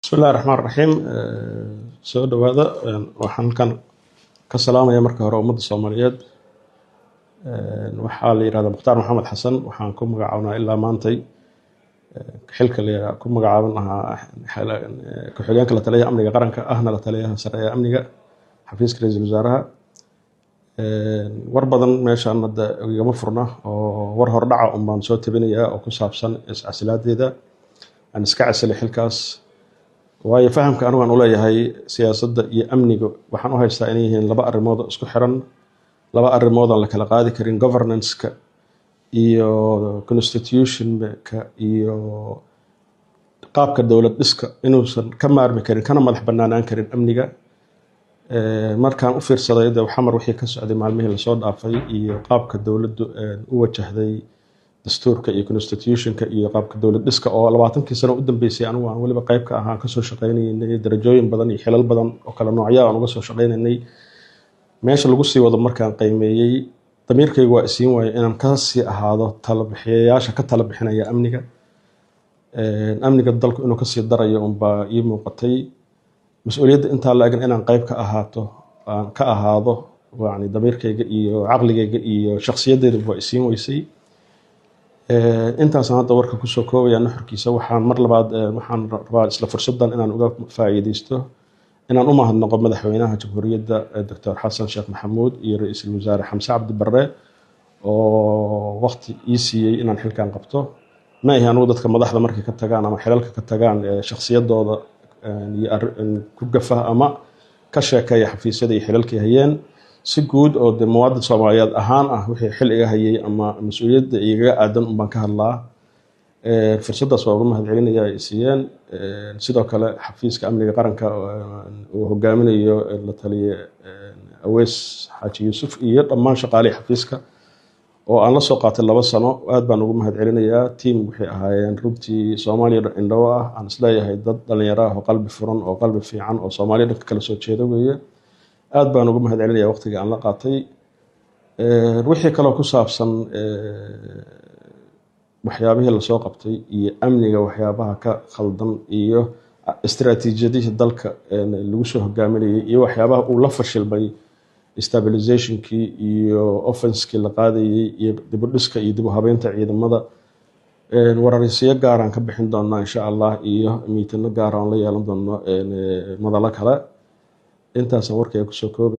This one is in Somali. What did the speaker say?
بسم الله الرحمن الرحيم soo dhawaada waxaan ka salaamayaa marka hore ummadda Soomaaliyeed waxaa la yiraahdaa Mukhtaar Maxamed Xasan waxaan ku magacaabnaa ilaa maantay xilka la ku magacaaban ku xigeenka la taliyaha amniga qaranka ahna la taliyaha sare ee amniga xafiiska ra'iisul wasaaraha war badan meeshaan hadda igama furna oo war hordhaca baan soo tabinayaa oo ku saabsan iscasiladeeda aan iska casilay xilkaas waayo fahamka anigu aan u leeyahay siyaasadda iyo amniga waxaan u haystaa inay yihiin laba arrimood isku xiran laba arrimood aan la kala qaadi karin governance-ka iyo constitution-ka iyo qaabka dawlad dhiska inuusan ka maarmi karin kana madax bannaanaan karin amniga markaan u fiirsaday xamar wixii ka socday maalmihii la soo dhaafay iyo qaabka dawladdu u wajahday dastuurka iyo constitution-ka iyo qaabka dawlad dhiska oo 20kii sano u dambeysay anigu aan waliba qayb ka ahaan ka soo shaqeynay darajooyin badan iyo xilal badan oo kala noocyo aan uga soo shaqeynay meesha lagu sii wado markaan qiimeeyay damiirkaygu waa isiin waayay inaan ka sii ahaado talabixiyayaasha ka tala bixinaya amniga dalku inuu ka sii darayo baa ii muuqatay mas'uuliyadda inta la eegan inaan qayb ka ahaado yani damiirkayga iyo caqligayga iyo shakhsiyadeyda waa isiin weysay intaas hadda warka ku soo koobaya nuxurkiisa waxaan mar labaad waxaan rabaa isla fursadan inaan uga faa'iideysto inaan u mahadnaqo madaxweynaha jamhuuriyadda Dr. Xasan Sheekh Maxamuud iyo ra'iisul wasaare Xamse Cabdi Barre oo waqti ii siiyay inaan xilkan qabto ma ahan dadka madaxda markay ka tagaan ama xilalka ka tagaan shakhsiyadooda iyo ku gafa ama ka sheekaya xafiisyada iyo xilalkii hayeen si guud oo muwaadin Soomaaliyeed ahaan wixii xil iga hayay ama mas'uuliyadda iga aadan baan ka hadlaa fursadaas waa ugu mahadcelinayaa ay siiyeen sidoo kale xafiiska amniga qaranka oo hogaaminayo la taliye Aweys Xaaji Yuusuf iyo dhammaan shaqaalaha xafiiska oo aan la soo qaatay 2 sano aad baan ugu mahadcelinayaa team wixii ahaayeen runtii Soomaaliya indhaw aan isleeyahay dad dhalinyaro ah oo qalbi furan oo qalbi fiican oo Soomaaliya dhanka kala soo jeeda weeye aad baan ugu mahadcelinayaa waqtiga aan la qaatay wixii kale ku saabsan waxyaabihii la soo qabtay iyo amniga waxyaabaha ka khaldan iyo istiraatiijiyadii dalka lagu soo hogaaminayay iyo waxyaabaha uu la fashilmay stabilization-kii iyo offense-kii la qaadayay iyo dib u dhiska iyo dib u habeynta ciidamada wararsiyo gaar aan ka bixin doonaa insha Allah iyo miitino gaar aan la yeelan doono madala kale intaas warkay ku soo koobay